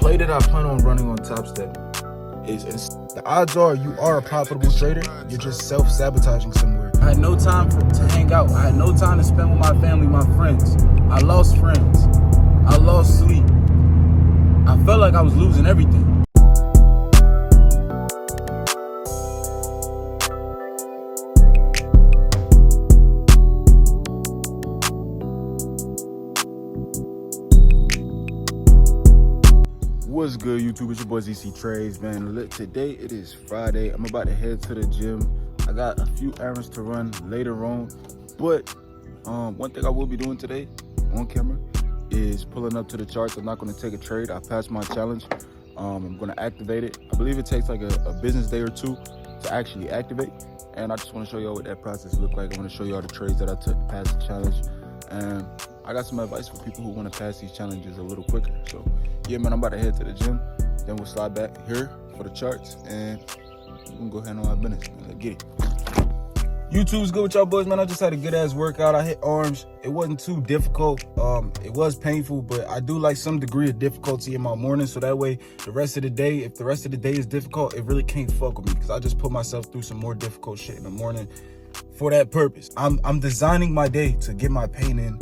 way that I plan on running on TopStep is, the odds are you are a profitable trader, you're just self-sabotaging somewhere. I had no time to hang out. I had no time to spend with my family, my friends. I lost friends. I lost sleep. I felt like I was losing everything. What's good, YouTube? It's your boy ZC Trades, man. Look, today it is Friday. I'm about to head to the gym. I got a few errands to run later on, but one thing I will be doing today on camera is pulling up to the charts. I'm not going to take a trade. I passed my challenge. I'm going to activate it. I believe it takes like a business day or two to actually activate, and I just want to show y'all what that process looked like. I want to show y'all the trades that I took to pass the challenge, and I got some advice for people who want to pass these challenges a little quicker. So yeah, man, I'm about to head to the gym. Then we'll slide back here for the charts, and we can go handle our business. Let's get it. YouTube's good with y'all boys, man. I just had a good ass workout. I hit arms. It wasn't too difficult. It was painful, but I do like some degree of difficulty in my morning, so that way the rest of the day, if the rest of the day is difficult, it really can't fuck with me, because I just put myself through some more difficult shit in the morning for that purpose. I'm designing my day to get my pain in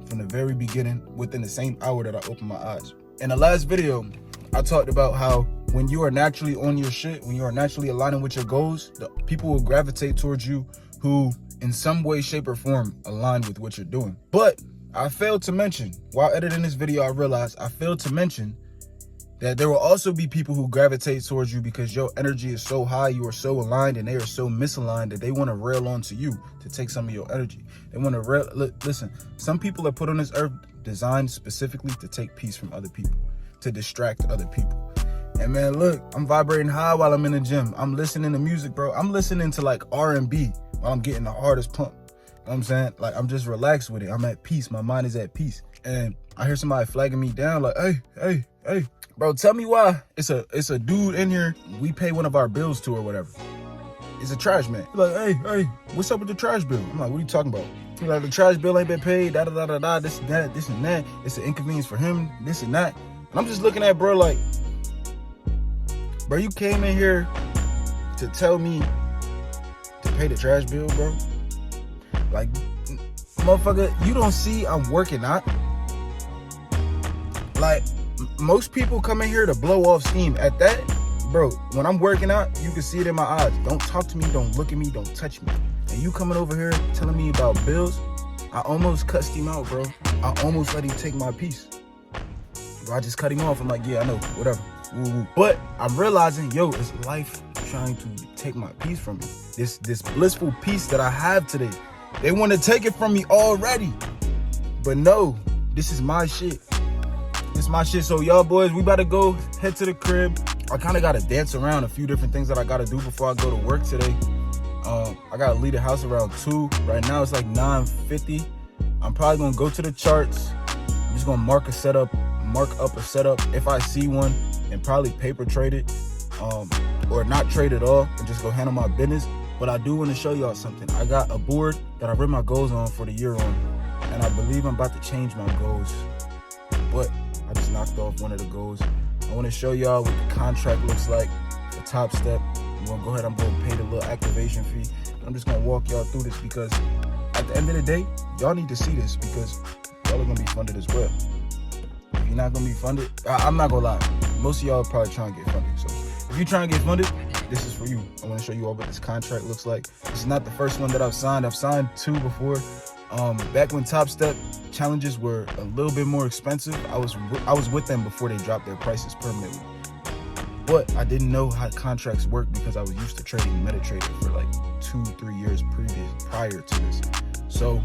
from the very beginning within the same hour that I open my eyes. In the last video, I talked about how when you are naturally on your shit, when you are naturally aligning with your goals, the people will gravitate towards you who in some way, shape, or form align with what you're doing. But I failed to mention, while editing this video, I realized I failed to mention that there will also be people who gravitate towards you because your energy is so high, you are so aligned, and they are so misaligned that they want to rail onto you to take some of your energy. They want to rail. Listen, some people are put on this earth designed specifically to take peace from other people, to distract other people. And man, look, I'm vibrating high while I'm in the gym. I'm listening to music, bro. I'm listening to like R&B while I'm getting the hardest pump. You know what I'm saying? Like, I'm just relaxed with it. I'm at peace. My mind is at peace. And I hear somebody flagging me down like, hey. Bro, tell me why it's a dude in here we pay one of our bills to or whatever. It's a trash man. He's like, hey, what's up with the trash bill? I'm like, what are you talking about? He's like, the trash bill ain't been paid, da-da-da-da-da, this and that. It's an inconvenience for him, this and that. And I'm just looking at bro like, bro, you came in here to tell me to pay the trash bill, bro? Like, motherfucker, you don't see I'm working out? Like, most people come in here to blow off steam. At that, bro, when I'm working out, you can see it in my eyes. Don't talk to me, don't look at me, don't touch me. And you coming over here telling me about bills, I almost cussed him out, bro. I almost let him take my piece. Bro, I just cut him off. I'm like, yeah, I know, whatever. Woo-woo. But I'm realizing, yo, it's life trying to take my piece from me. This blissful piece that I have today. They want to take it from me already. But no, this is my shit. It's my shit. So y'all boys, we about to go head to the crib. I kind of got to dance around a few different things that I got to do before I go to work today. I got to leave the house around 2. Right now it's like 9:50. I'm probably going to go to the charts. I'm just going to mark up a setup if I see one, and probably paper trade it, or not trade at all and just go handle my business. But I do want to show y'all something. I got a board that I written my goals on for the year on, and I believe I'm about to change my goals. But I just knocked off one of the goals. I want to show y'all what the contract looks like, the TopStep. I'm going to go ahead, I'm going to pay the little activation fee. I'm just going to walk y'all through this because at the end of the day, y'all need to see this because y'all are going to be funded as well. If you're not going to be funded, I'm not going to lie. Most of y'all are probably trying to get funded. So if you're trying to get funded, this is for you. I want to show you all what this contract looks like. This is not the first one that I've signed. I've signed 2 before. Back when TopStep challenges were a little bit more expensive, I was with them before they dropped their prices permanently. But I didn't know how contracts work because I was used to trading MetaTrader for like 2-3 years prior to this. So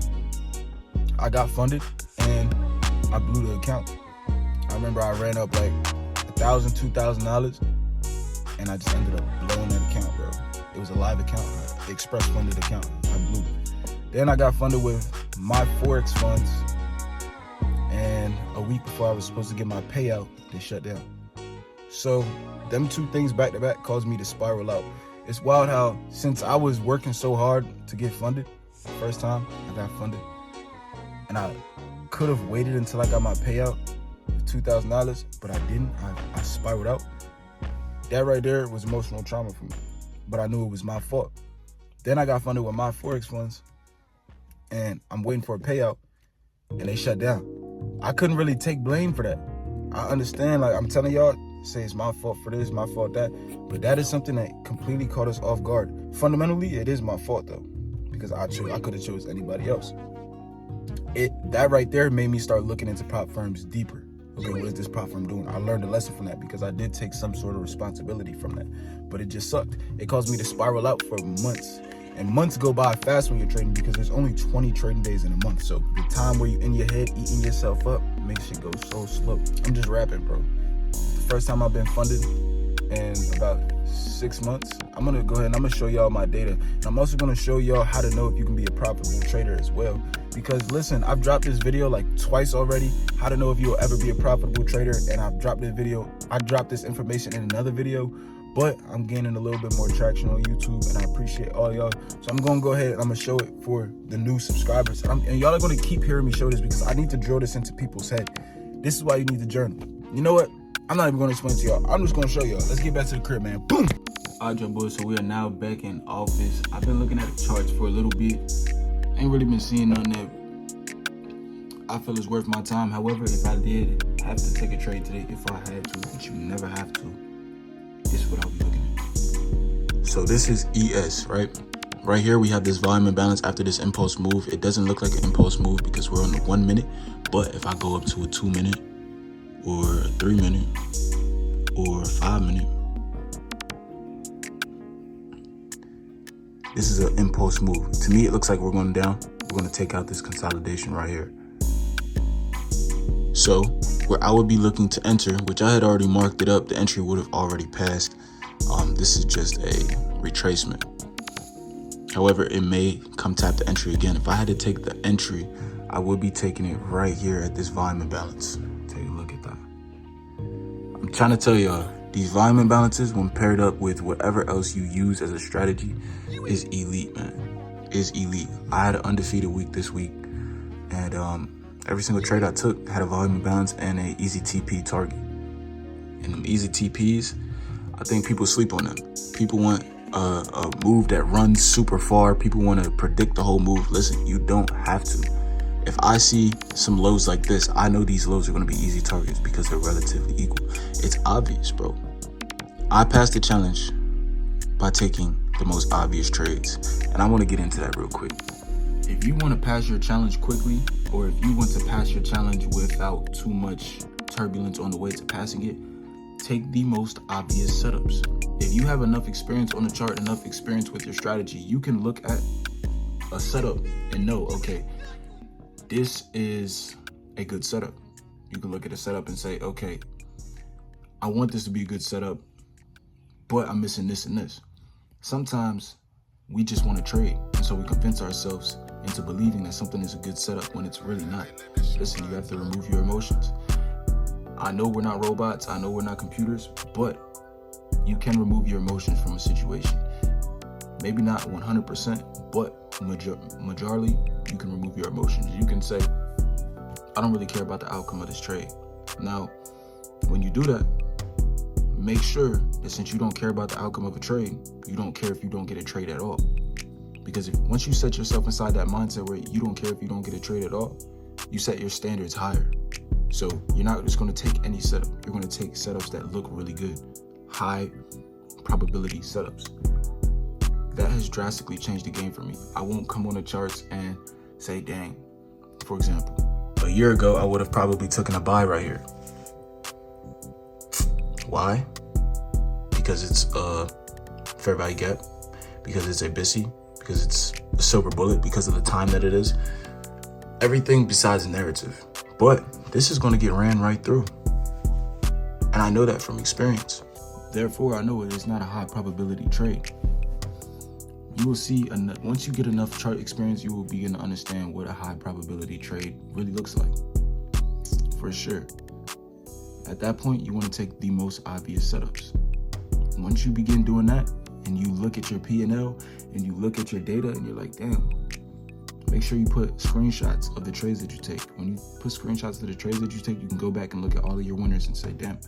I got funded and I blew the account. I remember I ran up like $1,000, $2,000, and I just ended up blowing that account, bro. It was a live account, an express funded account. I blew it. Then I got funded with my Forex funds, and a week before I was supposed to get my payout, they shut down. So them 2 things back to back caused me to spiral out. It's wild how since I was working so hard to get funded, the first time I got funded, and I could have waited until I got my payout, $2,000, but I didn't. I spiraled out. That right there was emotional trauma for me, but I knew it was my fault. Then I got funded with my Forex funds, and I'm waiting for a payout, and they shut down. I couldn't really take blame for that. I understand, like I'm telling y'all, say it's my fault for this, my fault that, but that is something that completely caught us off guard. Fundamentally, it is my fault though, because I could have chose anybody else. That right there made me start looking into prop firms deeper. Okay, what is this prop firm doing? I learned a lesson from that because I did take some sort of responsibility from that, but it just sucked. It caused me to spiral out for months, and months go by fast when you're trading because there's only 20 trading days in a month. So the time where you in your head eating yourself up makes it go so slow. I'm just rapping, bro. The first time I've been funded in about 6 months. I'm gonna go ahead and I'm gonna show y'all my data, and I'm also gonna show y'all how to know if you can be a profitable trader as well. Because listen, I've dropped this video like twice already, how to know if you'll ever be a profitable trader, and I dropped this information in another video, but I'm gaining a little bit more traction on YouTube, and I appreciate all y'all. So I'm gonna go ahead and I'm gonna show it for the new subscribers, and y'all are gonna keep hearing me show this because I need to drill this into people's head. This is why you need to journal. You know what? I'm not even gonna explain to y'all. I'm just gonna show y'all. Let's get back to the crib, man. Boom. All right, y'all boys, so we are now back in office. I've been looking at the charts for a little bit. Ain't really been seeing nothing that I feel is worth my time. However, if I did have to take a trade today, if I had to, but you never have to, this is what I'll be looking at. So this is ES, right? Right here, we have this volume imbalance after this impulse move. It doesn't look like an impulse move because we're on the 1 minute, but if I go up to a 2 minute or a 3 minute or a 5 minute, this is an impulse move. To me, it looks like we're going down. We're going to take out this consolidation right here. So where I would be looking to enter, which I had already marked it up, the entry would have already passed. This is just a retracement. However, it may come tap the entry again. If I had to take the entry, I would be taking it right here at this volume imbalance. Take a look at that. I'm trying to tell y'all, these volume imbalances, when paired up with whatever else you use as a strategy, is elite, man. Is elite. I had an undefeated week this week, and every single trade I took had a volume imbalance and a easy TP target. And them easy TPs, I think people sleep on them. People want a move that runs super far. People want to predict the whole move. Listen, you don't have to. If I see some lows like this, I know these lows are going to be easy targets because they're relatively equal. It's obvious, bro. I passed the challenge by taking the most obvious trades, and I want to get into that real quick. If you want to pass your challenge quickly, or if you want to pass your challenge without too much turbulence on the way to passing it, take the most obvious setups. If you have enough experience on the chart, enough experience with your strategy, you can look at a setup and know, okay, this is a good setup. You can look at a setup and say, okay, I want this to be a good setup, but I'm missing this and this. Sometimes we just want to trade, and so we convince ourselves into believing that something is a good setup when it's really not. Listen, you have to remove your emotions. I know we're not robots, I know we're not computers, but you can remove your emotions from a situation. Maybe not 100%, but majorly, you can remove your emotions. You can say, I don't really care about the outcome of this trade. Now, when you do that, make sure that since you don't care about the outcome of a trade, you don't care if you don't get a trade at all. Because once you set yourself inside that mindset where you don't care if you don't get a trade at all, you set your standards higher. So you're not just going to take any setup. You're going to take setups that look really good, high probability setups. That has drastically changed the game for me. I won't come on the charts and say, dang, for example, a year ago, I would have probably taken a buy right here. Why? Because it's a fair value gap, because it's a BISI, because it's a silver bullet, because of the time that it is. Everything besides the narrative. But this is going to get ran right through. And I know that from experience. Therefore, I know it is not a high probability trade. You will see, once you get enough chart experience, you will begin to understand what a high probability trade really looks like. For sure. At that point, you want to take the most obvious setups. Once you begin doing that, and you look at your P&L, and you look at your data, and you're like, damn, make sure you put screenshots of the trades that you take. When you put screenshots of the trades that you take, you can go back and look at all of your winners and say, damn,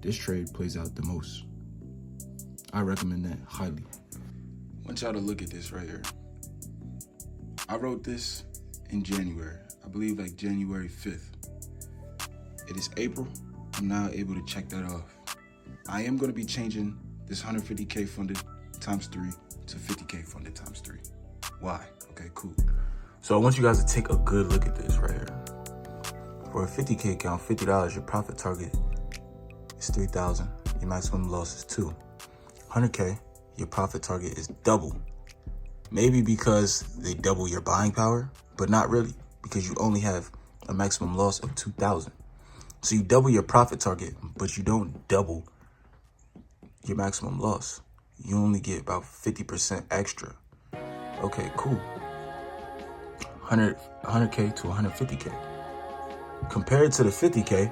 this trade plays out the most. I recommend that highly. I want y'all to look at this right here. I wrote this in January. I believe like January 5th. It is April. I'm now able to check that off. I am going to be changing this 150K funded times 3 to 50K funded times 3. Why? Okay, cool. So I want you guys to take a good look at this right here. For a 50K account, $50, your profit target is 3,000. Your maximum loss is 2. 100K, your profit target is double. Maybe because they double your buying power, but not really, because you only have a maximum loss of 2,000. So you double your profit target, but you don't double your maximum loss. You only get about 50% extra. Okay, cool. 100K to 150K. Compared to the 50K,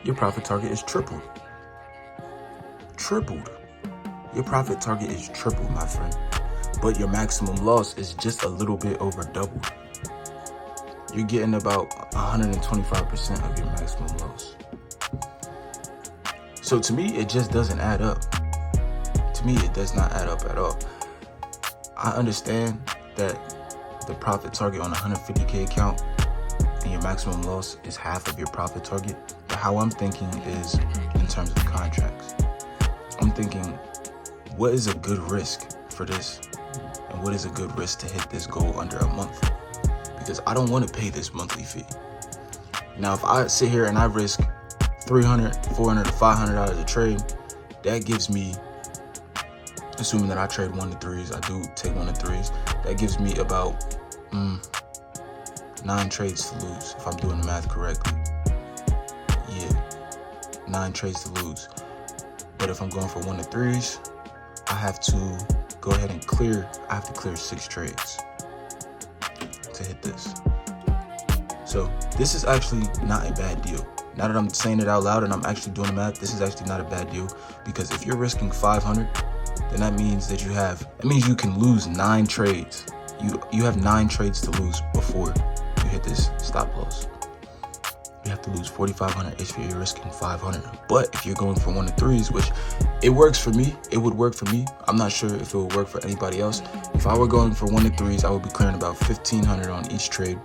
your profit target is tripled. Tripled. Your profit target is tripled, my friend. But your maximum loss is just a little bit over doubled. You're getting about 125% of your maximum loss. So to me, it just doesn't add up. To me, it does not add up at all. I understand that the profit target on a 150K account and your maximum loss is half of your profit target. But how I'm thinking is in terms of contracts. I'm thinking, what is a good risk for this? And what is a good risk to hit this goal under a month? Because I don't want to pay this monthly fee. Now, if I sit here and I risk $300, $400, $500 a trade, that gives me, assuming that I trade 1 to 3s, I do take 1 to 3s, that gives me about 9 trades to lose, if I'm doing the math correctly. Yeah, 9 trades to lose. But if I'm going for 1 to 3s, I have to go ahead and clear 6 trades to hit this. So this is actually not a bad deal. Now that I'm saying it out loud and I'm actually doing the math, this is actually not a bad deal, because if you're risking 500, then that means you can lose 9 trades. You have 9 trades to lose before you hit this stop loss. You have to lose 4,500 if you're risking 500. But if you're going for 1 to 3s, which it works for me, it would work for me. I'm not sure if it would work for anybody else. If I were going for 1 to 3s, I would be clearing about 1,500 on each trade,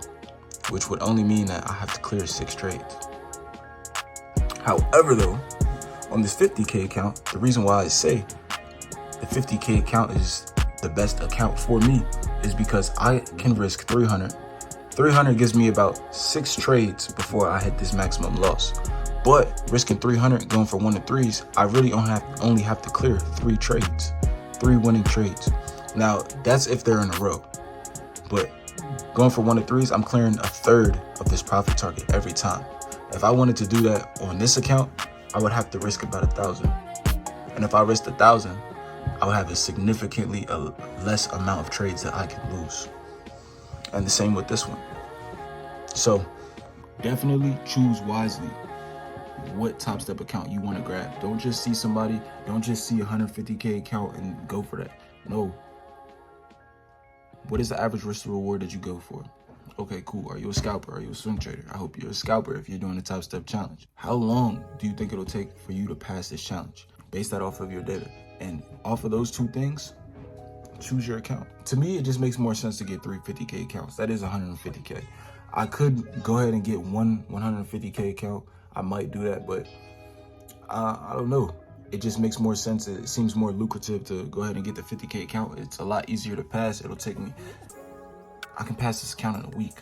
which would only mean that I have to clear 6 trades. However, though, on this 50K account, the reason why I say the 50K account is the best account for me is because I can risk 300. 300 gives me about 6 trades before I hit this maximum loss. But risking 300, going for 1 to 3s, I really only have to clear 3 trades, 3 winning trades. Now, that's if they're in a row. But going for 1 to 3s, I'm clearing a third of this profit target every time. If I wanted to do that on this account, I would have to risk about 1,000. And if I risked 1,000, I would have a significantly less amount of trades that I can lose. And the same with this one. So definitely choose wisely what TopStep account you want to grab. Don't just see somebody, don't just see a 150K account and go for that. No. What is the average risk to reward that you go for? Okay, cool. Are you a scalper? Are you a swing trader? I hope you're a scalper if you're doing the TopStep challenge. How long do you think it'll take for you to pass this challenge? Base that off of your data. And off of those 2 things, choose your account. To me, it just makes more sense to get 3 50K accounts. That is 150K. I could go ahead and get one 150K account. I might do that, but I don't know. It just makes more sense. It seems more lucrative to go ahead and get the 50K account. It's a lot easier to pass. It'll take me, I can pass this account in a week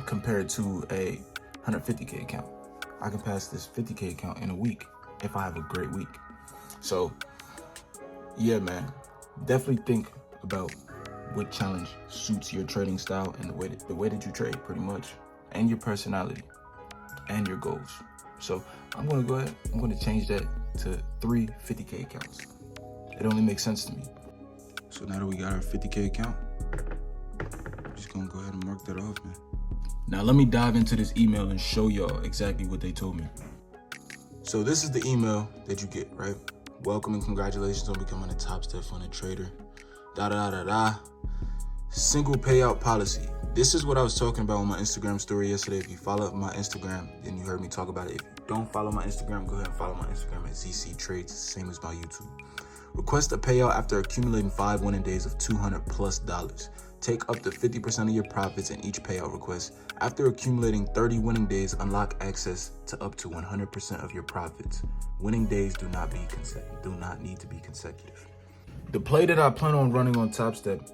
compared to a 150K account. I can pass this 50K account in a week if I have a great week. So yeah, man, definitely think about what challenge suits your trading style and the way that you trade, pretty much, and your personality and your goals. So I'm gonna go ahead, I'm gonna change that to 3 50K accounts. It only makes sense to me. So now that we got our 50K account, I'm just gonna go ahead and mark that off, man. Now let me dive into this email and show y'all exactly what they told me. So this is the email that you get, right? Welcome and congratulations on becoming a TopStep funded trader. single payout policy. This is what I was talking about on my Instagram story yesterday. If you follow my Instagram, then you heard me talk about it. If you don't follow my Instagram, go ahead and follow my Instagram at ZC Trades, same as my YouTube. Request a payout after accumulating 5 winning days of $200+. Take up to 50% of your profits in each payout request. After accumulating 30 winning days, unlock access to up to 100% of your profits. Winning days do not need to be consecutive. The play that I plan on running on TopStep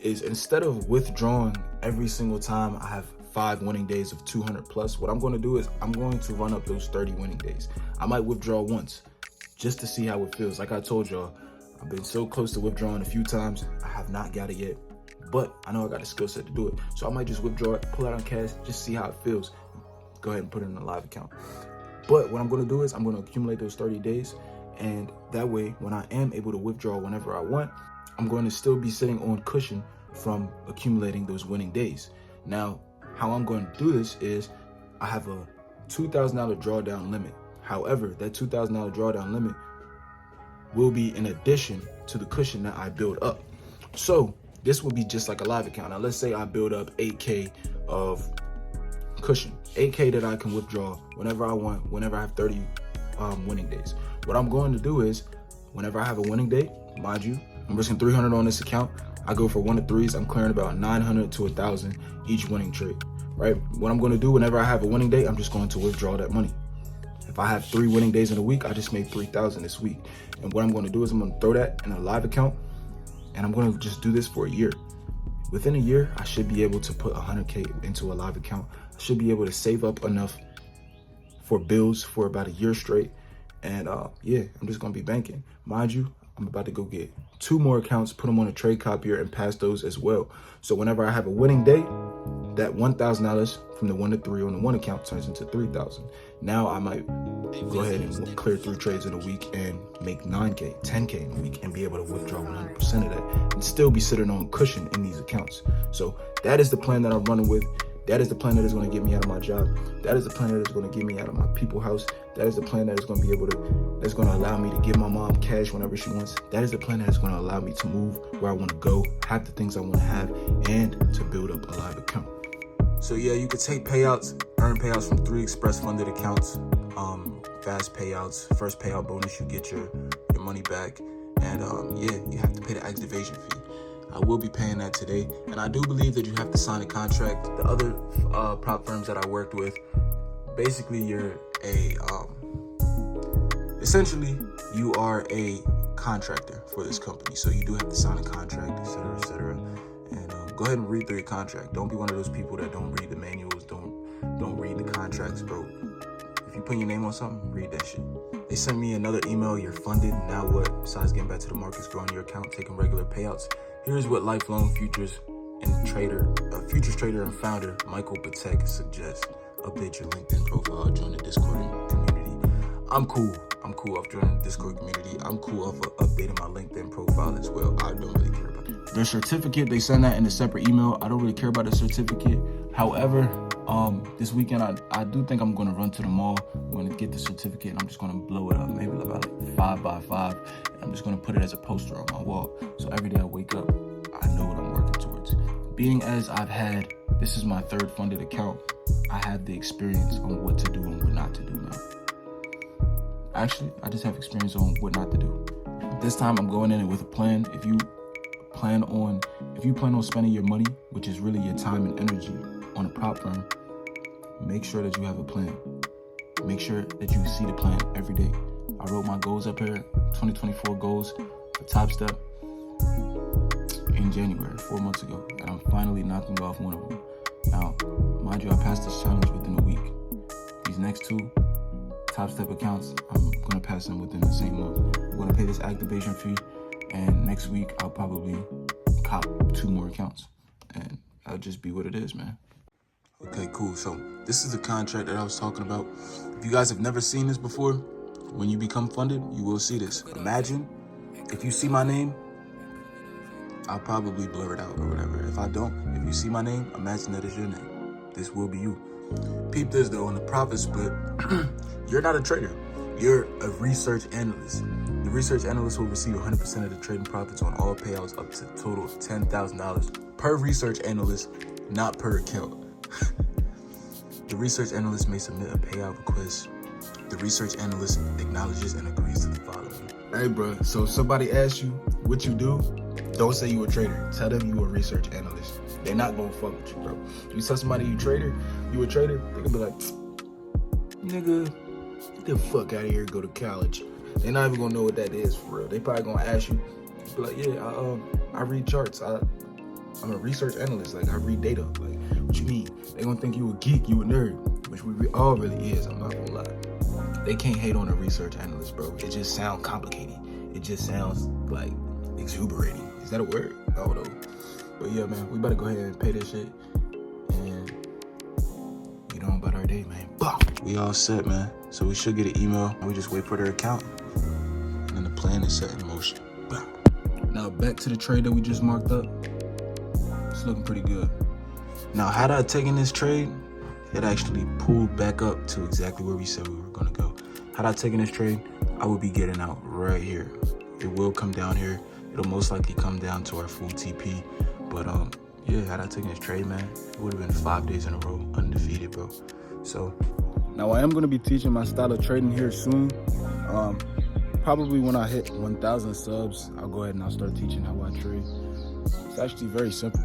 is, instead of withdrawing every single time I have 5 winning days of 200+, what I'm going to do is I'm going to run up those 30 winning days. I might withdraw once just to see how it feels. Like I told y'all, I've been so close to withdrawing a few times. I have not got it yet, but I know I got the skill set to do it. So I might just withdraw it, pull it out on cash, just see how it feels. Go ahead and put it in a live account. But what I'm going to do is I'm going to accumulate those 30 days. And that way, when I am able to withdraw whenever I want, I'm going to still be sitting on cushion from accumulating those winning days. Now, how I'm going to do this is I have a $2,000 drawdown limit. However, that $2,000 drawdown limit will be in addition to the cushion that I build up. So this will be just like a live account. Now, let's say I build up 8K of cushion, 8K that I can withdraw whenever I want, whenever I have 30 winning days. What I'm going to do is, whenever I have a winning day, mind you, I'm risking 300 on this account. I go for 1 to 3s. I'm clearing about 900 to 1,000 each winning trade, right? What I'm going to do whenever I have a winning day, I'm just going to withdraw that money. If I have 3 winning days in a week, I just made 3,000 this week. And what I'm going to do is I'm going to throw that in a live account, and I'm going to just do this for a year. Within a year, I should be able to put 100K into a live account. I should be able to save up enough for bills for about a year straight. And yeah, I'm just going to be banking. Mind you, I'm about to go get 2 more accounts, put them on a trade copier, and pass those as well. So whenever I have a winning day, that $1,000 from the 1 to 3 on the one account turns into 3,000. Now I might go ahead and clear 3 trades in a week and make 9K, 10K in a week, and be able to withdraw 100% of that and still be sitting on cushion in these accounts. So that is the plan that I'm running with. That is the plan that is going to get me out of my job. That is the plan that is going to get me out of my people's house. That is the plan that is going to be able to, that's going to allow me to give my mom cash whenever she wants. That is the plan that is going to allow me to move where I want to go, have the things I want to have, and to build up a live account. So yeah, you could take payouts, earn payouts from 3 express funded accounts, fast payouts. First payout bonus, you get your money back. And yeah, you have to pay the activation fee. I will be paying that today, and I do believe that you have to sign a contract. The other prop firms that I worked with, basically you're essentially you are a contractor for this company, so you do have to sign a contract, etc., etc. And go ahead and read through your contract. Don't be one of those people that don't read the manuals, don't read the contracts, bro. If you put your name on something, read that shit. They sent me another email. You're funded. Now what? Besides getting back to the markets, growing your account, taking regular payouts. Here's what lifelong futures trader and founder Michael Patek suggests. Update your LinkedIn profile, join the Discord community. I'm cool off joining the Discord community. I'm cool off updating my LinkedIn profile as well. I don't really care about it. Their certificate, they send that in a separate email. I don't really care about the certificate. However, this weekend I do think I'm going to run to the mall. I'm going to get the certificate, and I'm just going to blow it up, maybe about like 5 by 5. And I'm just going to put it as a poster on my wall. So every day I wake up, I know what I'm working towards. Being as this is my 3rd funded account, I have the experience on what to do and what not to do now. Actually, I just have experience on what not to do. This time I'm going in it with a plan. If you plan on spending your money, which is really your time and energy, on a prop firm, make sure that you have a plan. Make sure that you see the plan every day. I wrote my goals up here, 2024 goals for TopStep in January, 4 months ago, and I'm finally knocking off one of them. Now, mind you, I passed this challenge within a week. These next 2 TopStep accounts, I'm gonna pass them within the same month. I'm gonna pay this activation fee, and next week I'll probably cop 2 more accounts, and that'll just be what it is, man. Okay, cool. So this is the contract that I was talking about. If you guys have never seen this before, when you become funded, you will see this. Imagine if you see my name, I'll probably blur it out or whatever. If I don't, if you see my name, imagine that is your name. This will be you. Peep this though, on the profit split, you're not a trader. You're a research analyst. The research analyst will receive 100% of the trading profits on all payouts up to a total of $10,000 per research analyst, not per account. The research analyst may submit a payout request. The research analyst acknowledges and agrees to the following. Hey, bro, so if somebody asks you what you do, don't say you a trader. Tell them you a research analyst. They're not gonna fuck with you, bro. You tell somebody you a trader, they're gonna be like, nigga, get the fuck out of here, go to college. They're not even gonna know what that is for real. They probably gonna ask you, be like, yeah, I read charts. I'm a research analyst. Like, I read data. Like, what you mean? They gonna think you a geek, you a nerd, which we all really is. I'm not gonna lie. They can't hate on a research analyst, bro. It just sounds complicated. It just sounds like exuberating. Is that a word? I don't know. But yeah, man, we better go ahead and pay this shit and get on about our day, man. Bah! We all set, man. So we should get an email and we just wait for their account. And then the plan is set in motion. Bah! Now back to the trade that we just marked up. It's looking pretty good. Now, had I taken this trade, it actually pulled back up to exactly where we said we were gonna go. Had I taken this trade, I would be getting out right here. It will come down here. It'll most likely come down to our full TP. But yeah, had I taken this trade, man, it would have been 5 days in a row, undefeated, bro. So now I am gonna be teaching my style of trading here soon. Probably when I hit 1,000 subs, I'll go ahead and I'll start teaching how I trade. It's actually very simple.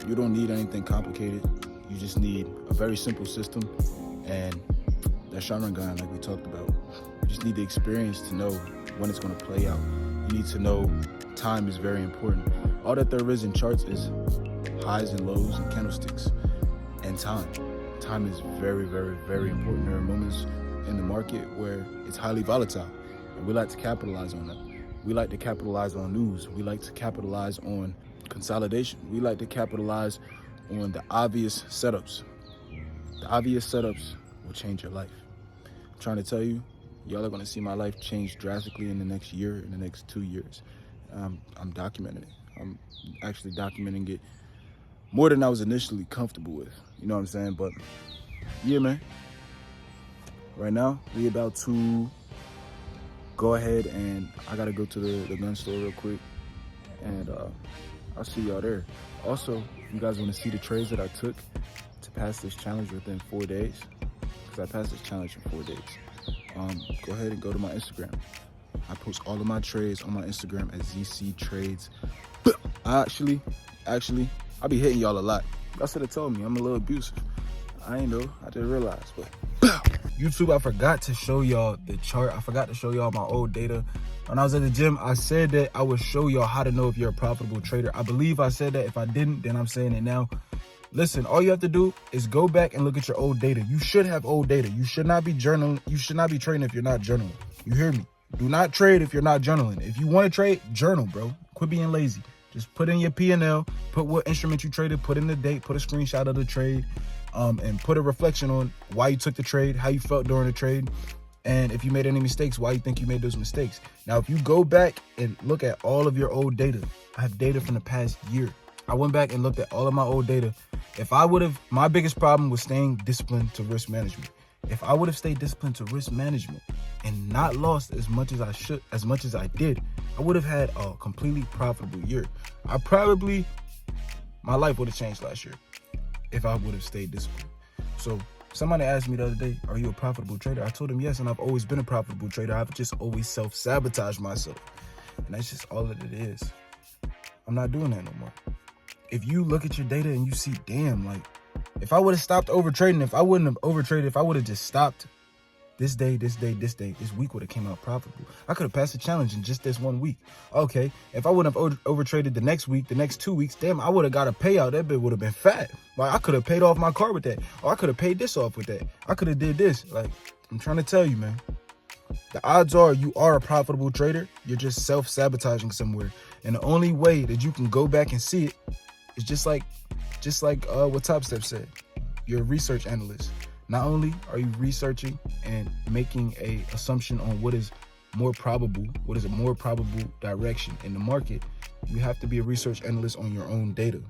You don't need anything complicated. You just need a very simple system and that shot run gun like we talked about. You just need the experience to know when it's gonna play out. You need to know time is very important. All that there is in charts is highs and lows and candlesticks and time. Time is very, very, very important. There are moments in the market where it's highly volatile and we like to capitalize on that. We like to capitalize on news. We like to capitalize on consolidation. We like to capitalize on the obvious setups. The obvious setups will change your life. I'm trying to tell you, y'all are gonna see my life change drastically in the next year, in the next 2 years. I'm documenting it. I'm actually documenting it more than I was initially comfortable with. You know what I'm saying? But yeah, man. Right now, we about to go ahead and I gotta go to the gun store real quick. And I'll see y'all there. Also, if you guys wanna see the trades that I took to pass this challenge within 4 days, because I passed this challenge in 4 days, go ahead and go to my Instagram. I post all of my trades on my Instagram at ZC Trades. Actually, I be hitting y'all a lot. Y'all should have told me I'm a little abusive. I ain't know, I just realized, but YouTube, I forgot to show y'all the chart. I forgot to show y'all my old data. When I was at the gym, I said that I would show y'all how to know if you're a profitable trader. I believe I said that. If I didn't, then I'm saying it now. Listen, all you have to do is go back and look at your old data. You should have old data. You should not be journaling. You should not be trading if you're not journaling. You hear me? Do not trade if you're not journaling. If you want to trade, journal, bro. Quit being lazy. Just put in your P&L, put what instrument you traded, put in the date, put a screenshot of the trade, and put a reflection on why you took the trade, how you felt during the trade, and if you made any mistakes, why you think you made those mistakes. Now, if you go back and look at all of your old data, I have data from the past year. I went back and looked at all of my old data. If I would have, my biggest problem was staying disciplined to risk management. If I would have stayed disciplined to risk management and not lost as much as I did, I would have had a completely profitable year. My life would have changed last year if I would have stayed disciplined. So somebody asked me the other day, are you a profitable trader? I told them yes, and I've always been a profitable trader. I've just always self-sabotaged myself. And that's just all that it is. I'm not doing that no more. If you look at your data and you see, damn, like, if I would have stopped overtrading, if I wouldn't have overtraded, if I would have just stopped this week would have came out profitable. I could have passed the challenge in just this 1 week. Okay, if I wouldn't have overtraded the next week, the next 2 weeks, damn, I would have got a payout. That bit would have been fat. Like, I could have paid off my car with that. Or I could have paid this off with that. I could have did this. Like, I'm trying to tell you, man. The odds are you are a profitable trader. You're just self-sabotaging somewhere. And the only way that you can go back and see it is just like what TopStep said. You're a research analyst. Not only are you researching and making a assumption on what is a more probable direction in the market, you have to be a research analyst on your own data.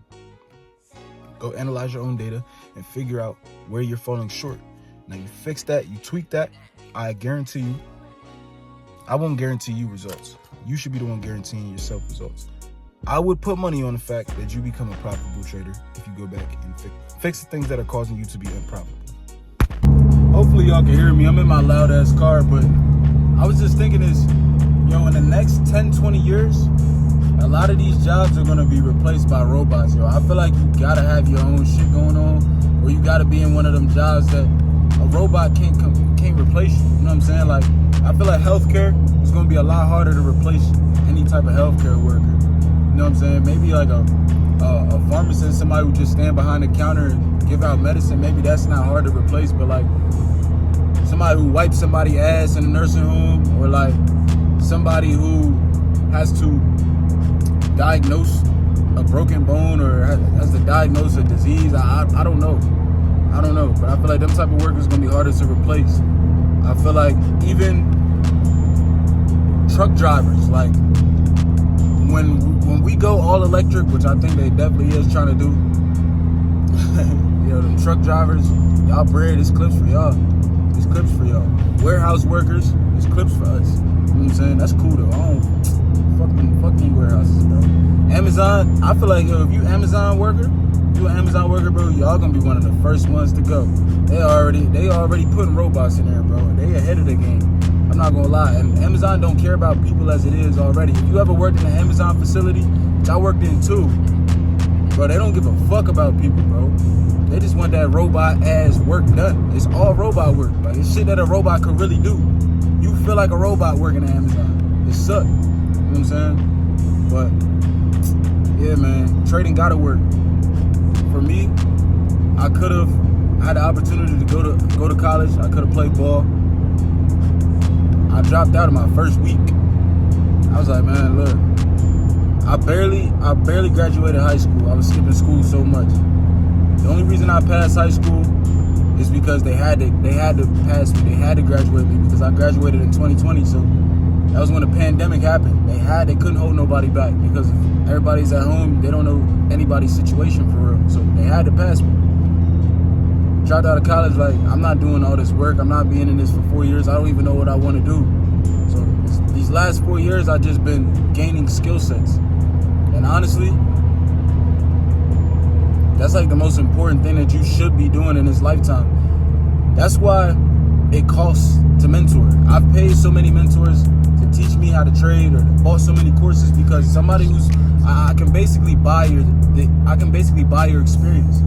Go analyze your own data and figure out where you're falling short. Now you fix that, you tweak that, I guarantee you, I won't guarantee you results. You should be the one guaranteeing yourself results. I would put money on the fact that you become a profitable trader if you go back and fix the things that are causing you to be unprofitable. Hopefully y'all can hear me. I'm in my loud ass car, but I was just thinking this, in the next 10, 20 years, a lot of these jobs are gonna be replaced by robots, I feel like you gotta have your own shit going on, or you gotta be in one of them jobs that a robot can't replace you. You know what I'm saying? Like, I feel like healthcare is gonna be a lot harder to replace any type of healthcare worker. You know what I'm saying? Maybe like a pharmacist, somebody who just stand behind the counter and give out medicine. Maybe that's not hard to replace, but like somebody who wipes somebody's ass in a nursing home, or like somebody who has to diagnose a broken bone or has to diagnose a disease. I don't know. But I feel like them type of work is gonna be harder to replace. I feel like even truck drivers, like when we go all electric, which I think they definitely is trying to do, them truck drivers, y'all bread, it's clips for y'all. It's clips for y'all. Warehouse workers, it's clips for us. You know what I'm saying? That's cool though. I don't fuck these warehouses, bro. Amazon, I feel like if you an Amazon worker, bro, y'all gonna be one of the first ones to go. They already putting robots in there, bro. They ahead of the game. I'm not gonna lie. And Amazon don't care about people as it is already. If you ever worked in an Amazon facility, which I worked in too, bro, they don't give a fuck about people, bro. They just want that robot ass work done. It's all robot work. Like, it's shit that a robot could really do. You feel like a robot working at Amazon. It sucks. You know what I'm saying? But yeah, man, trading gotta work. For me, I could have had the opportunity to go to college. I could have played ball. I dropped out of my first week. I was like, man, look, I barely graduated high school. I was skipping school so much. The only reason I passed high school is because they had to pass me. They had to graduate me because I graduated in 2020. So that was when the pandemic happened. They couldn't hold nobody back because if everybody's at home, they don't know anybody's situation for real. So they had to pass me. Dropped out of college, like, I'm not doing all this work. I'm not being in this for 4 years. I don't even know what I want to do. So these last 4 years, I've just been gaining skill sets. And honestly, that's like the most important thing that you should be doing in this lifetime. That's why it costs to mentor. I've paid so many mentors to teach me how to trade, or bought so many courses, because somebody who's I can basically buy your experience.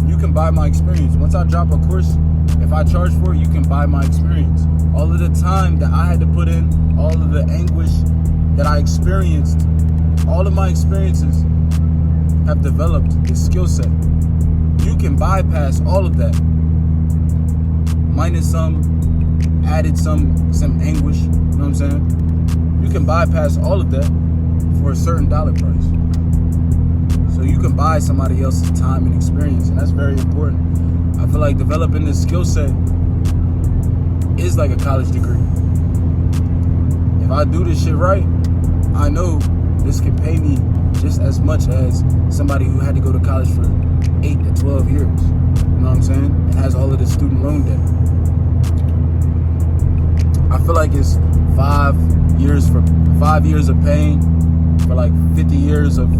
You can buy my experience. Once I drop a course, if I charge for it, you can buy my experience. All of the time that I had to put in, all of the anguish that I experienced, all of my experiences have developed this skill set. You can bypass all of that, minus some, added some anguish. You know what I'm saying? You can bypass all of that for a certain dollar price. So you can buy somebody else's time and experience, and that's very important. I feel like developing this skill set is like a college degree. If I do this shit right, I know this can pay me just as much as somebody who had to go to college for 8 to 12 years. You know what I'm saying? And has all of this student loan debt. I feel like it's 5 years of pain for like 50 years of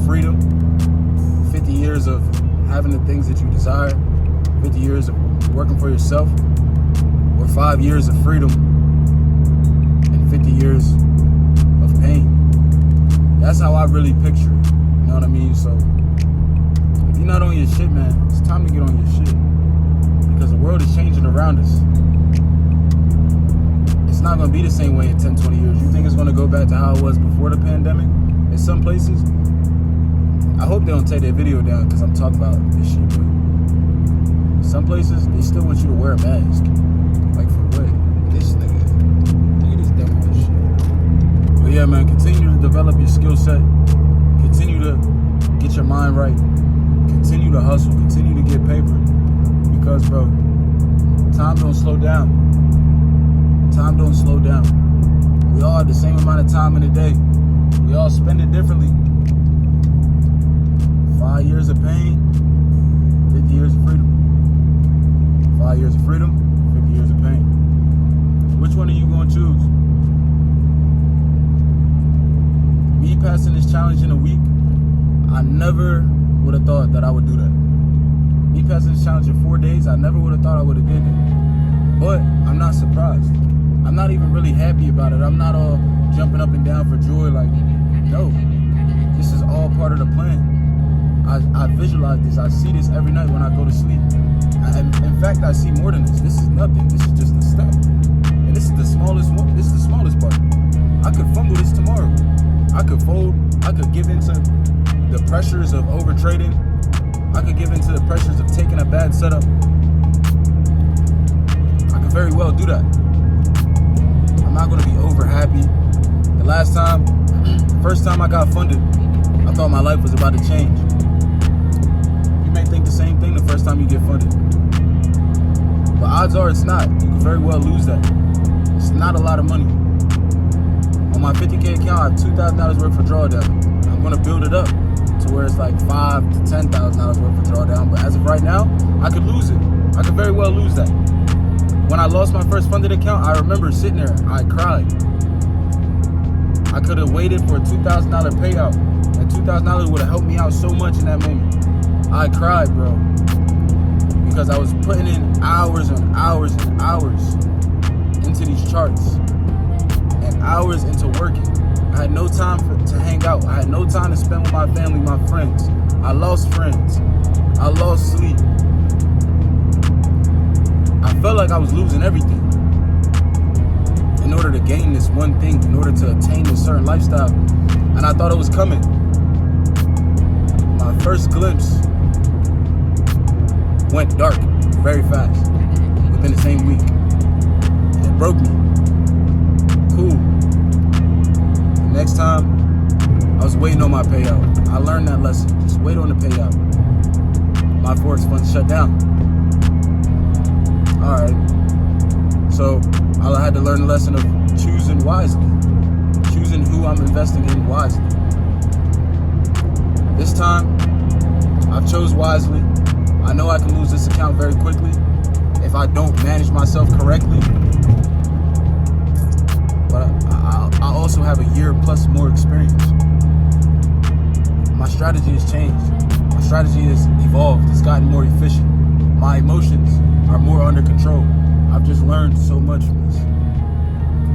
freedom, 50 years of having the things that you desire, 50 years of working for yourself, or 5 years of freedom and 50 years of pain. That's how I really picture it. You know what I mean? So if you're not on your shit, man, it's time to get on your shit, because the world is changing around us. It's not going to be the same way in 10, 20 years. You think it's going to go back to how it was before the pandemic? In some places, I hope they don't take their video down because I'm talking about this shit, but some places, they still want you to wear a mask. Like, for what? This nigga, look at this dumb ass shit. But yeah, man, continue to develop your skill set. Continue to get your mind right. Continue to hustle. Continue to get paper. Because, bro, time don't slow down. Time don't slow down. We all have the same amount of time in a day. We all spend it differently. 5 years of pain, 50 years of freedom. 5 years of freedom, 50 years of pain. Which one are you going to choose? never would have thought that I would do that. Me passing this challenge in 4 days, I never would have thought I would have did it. But I'm not surprised. I'm not even really happy about it. I'm not all jumping up and down for joy. Like, no, this is all part of the plan. I visualize this. I see this every night when I go to sleep. In fact, I see more than this. This is nothing. This is just a step. And this is the smallest one. This is the smallest part. I could fumble this tomorrow. I could fold. I could give into the pressures of overtrading. I could give into the pressures of taking a bad setup. I could very well do that. I'm not going to be over happy. The first time I got funded, I thought my life was about to change. You may think the same thing the first time you get funded. But odds are it's not. You could very well lose that. It's not a lot of money. On my 50K account, I have $2,000 worth of drawdown. I'm going to build it up to where it's like $5,000 to $10,000 worth of drawdown. But as of right now, I could lose it. I could very well lose that. When I lost my first funded account, I remember sitting there. I cried. I could have waited for a $2,000 payout. That $2,000 would have helped me out so much in that moment. I cried, bro. Because I was putting in hours and hours and hours into these charts. And hours into working. I had no time to hang out. I had no time to spend with my family, my friends. I lost friends. I lost sleep. I felt like I was losing everything in order to gain this one thing, in order to attain this certain lifestyle. And I thought it was coming. My first glimpse went dark very fast within the same week. It broke me. Cool. The next time, I was waiting on my payout. I learned that lesson. Just wait on the payout. My Forex fund shut down. Alright. So I had to learn the lesson of choosing wisely. Choosing who I'm investing in wisely. This time, I've chose wisely. I know I can lose this account very quickly if I don't manage myself correctly. But I also have a year plus more experience. My strategy has changed. My strategy has evolved. It's gotten more efficient. My emotions are more under control. I've just learned so much from this.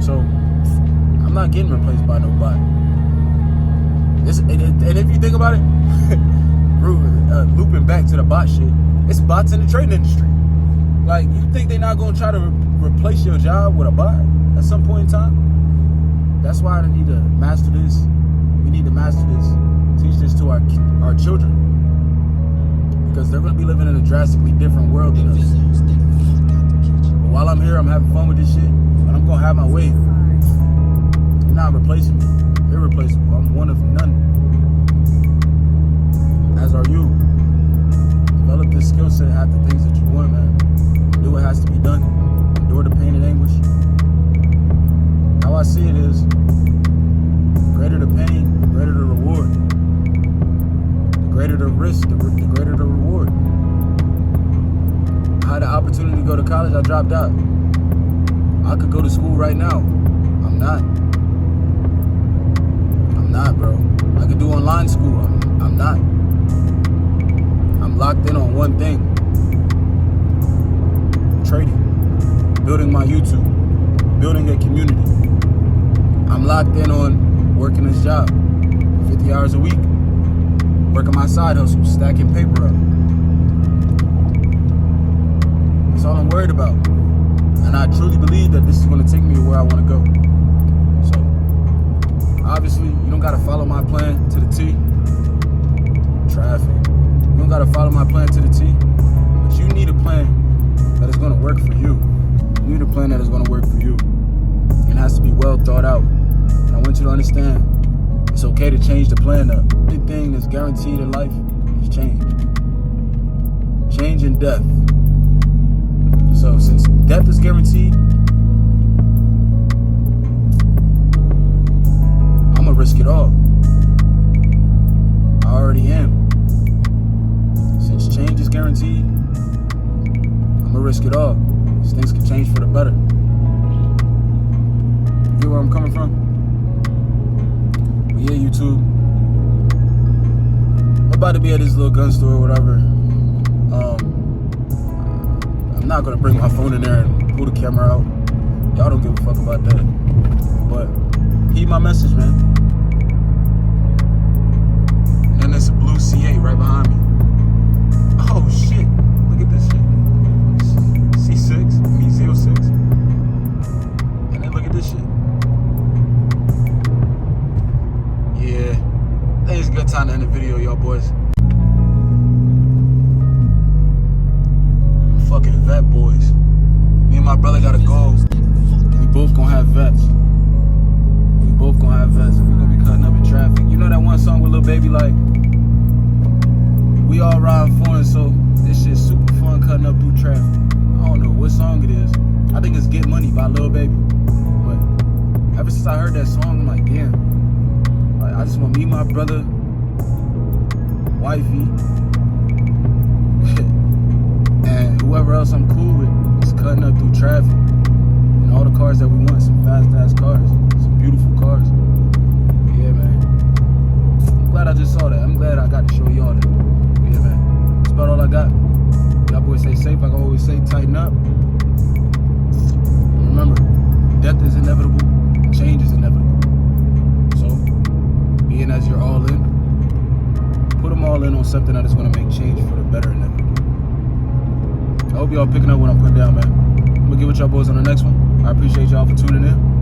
So I'm not getting replaced by nobody. And if you think about it, looping back to the bot shit, it's bots in the trading industry. Like, you think they're not gonna try to replace your job with a bot at some point in time? That's why I need to master this. We need to master this. Teach this to our children. Because they're gonna be living in a drastically different world than us. But while I'm here, I'm having fun with this shit. And I'm gonna have my way. You're not replacing me. Irreplaceable. I'm one of none. As are you. Develop this skill set, have the things that you want, man. Do what has to be done. Endure the pain and anguish. How I see it is, greater the pain, the greater the reward. The greater the risk, the greater the reward. I had the opportunity to go to college, I dropped out. I could go to school right now. I'm not. I'm not, bro. I could do online school. I'm not. I'm locked in on one thing. Trading. Building my YouTube. Building a community. I'm locked in on working this job. 50 hours a week. Working my side hustle. Stacking paper up. That's all I'm worried about. And I truly believe that this is going to take me to where I want to go. So, obviously, you don't got to follow my plan to the T. Traffic. You don't got to follow my plan to the T. But you need a plan that is going to work for you. You need a plan that is going to work for you. It has to be well thought out. And I want you to understand, it's okay to change the plan up. The only thing that's guaranteed in life is change. Change and death. So since death is guaranteed, I'm gonna risk it all. I already am. Since change is guaranteed, I'm gonna risk it all. These things can change for the better. You get where I'm coming from? But yeah, YouTube. Bye-bye. about to be at this little gun store or whatever. I'm not gonna bring my phone in there and pull the camera out. Y'all don't give a fuck about that. But heed my message, man. And then there's a blue C8 right behind me. Oh shit! Look at this shit. C6, I mean 06. And then look at this shit. Yeah, I think it's a good time to end the video, y'all boys. Fucking vet boys. Me and my brother gotta go. We both gonna have vets. We both gonna have vets. We gonna be cutting up in traffic. You know that one song with Lil Baby, like, we all riding foreign, so this shit's super fun cutting up through traffic. I don't know what song it is. I think it's Get Money by Lil Baby. But ever since I heard that song, I'm like, damn. Like, I just want me, my brother, wifey, and whoever else I'm cool with, just cutting up through traffic. And all the cars that we want, some fast-ass cars. Some beautiful cars. Yeah, man. I'm glad I just saw that. I'm glad I got to show y'all that. Yeah, man. That's about all I got. Y'all boys stay safe. Like I always say, tighten up. And remember, death is inevitable. Change is inevitable. So, being as you're all in, put them all in on something that is going to make change for the better inevitable. I hope y'all picking up what I'm putting down, man. I'm gonna get with y'all boys on the next one. I appreciate y'all for tuning in.